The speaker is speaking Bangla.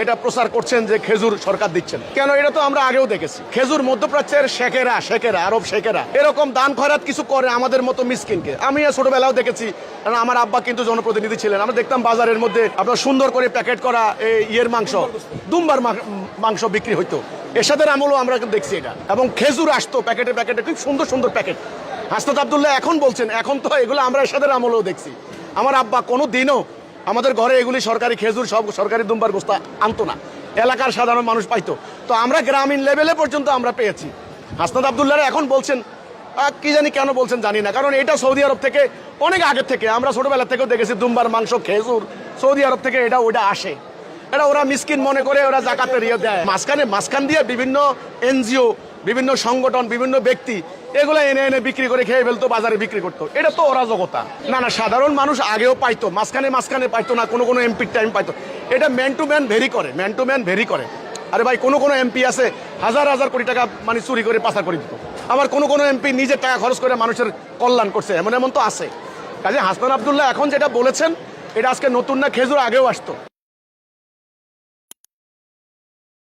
এটা প্রচার করছেন যে খেজুর সরকার দিচ্ছেন। কেন? এটা তো আমরা আগেও দেখেছি। খেজুর মধ্যপ্রাচ্যের শেখেরা আরব শেখেরা এরকম দান খয়রাত কিছু করে আমাদের মতো মিসকিনকে। আমি ছোটবেলাও দেখেছি, কারণ আমার আব্বা কিন্তু জনপ্রতিনিধি ছিলেন। আমরা দেখতাম বাজারের মধ্যে আপনার সুন্দর করে প্যাকেট করা ইয়ের মাংস, দুম্বার মাংস বিক্রি হইতো। এরশাদের আমলও আমরা দেখছি এটা, এবং খেজুর আসতো প্যাকেটে প্যাকেটে, খুব সুন্দর সুন্দর প্যাকেট। হাসনাত আব্দুল্লাহ এখন বলছেন, এখন তো এগুলো আমরা এরশাদের আমলও দেখছি। আমার আব্বা কোনো দিনও আমাদের ঘরে এগুলি সরকারি খেজুর, সব সরকারি দুম্বার গোস্তা আনতো না, এলাকার সাধারণ মানুষ পাইতো। তো আমরা গ্রামীণ লেভেলে পর্যন্ত আমরা পেয়েছি। হাসনাত আব্দুল্লাহ এখন বলছেন, কি জানি কেন বলছেন জানি না, কারণ এটা সৌদি আরব থেকে অনেক আগের থেকে, আমরা ছোটবেলা থেকেও দেখেছি দুম্বার মাংস, খেজুর সৌদি আরব থেকে ওটা আসে। এটা ওরা মিসকিন মনে করে ওরা জাকাতের ইয়ে দেয়। মাঝখান দিয়ে বিভিন্ন এনজিও, বিভিন্ন সংগঠন, বিভিন্ন ব্যক্তি এগুলো এনে এনে বিক্রি করে খেয়ে ফেলতো, বাজারে বিক্রি করতো। এটা তো অরাজকতা। না, সাধারণ মানুষ আগেও পাইতো, মাঝখানে পাইতো না, কোনো এমপির টাইম পাইতো। এটা ম্যান টু ম্যান ভেরি করে। আরে ভাই, কোনো এমপি আছে হাজার হাজার কোটি টাকা মানে চুরি করে পাচার করে দিত। আবার কোনো এমপি নিজের টাকা খরচ করে মানুষের কল্যাণ করছে, এমন তো আছে। কাজে হাসনাত আব্দুল্লাহ এখন যেটা বলেছেন এটা আজকে নতুন না, খেজুর আগেও আসতো।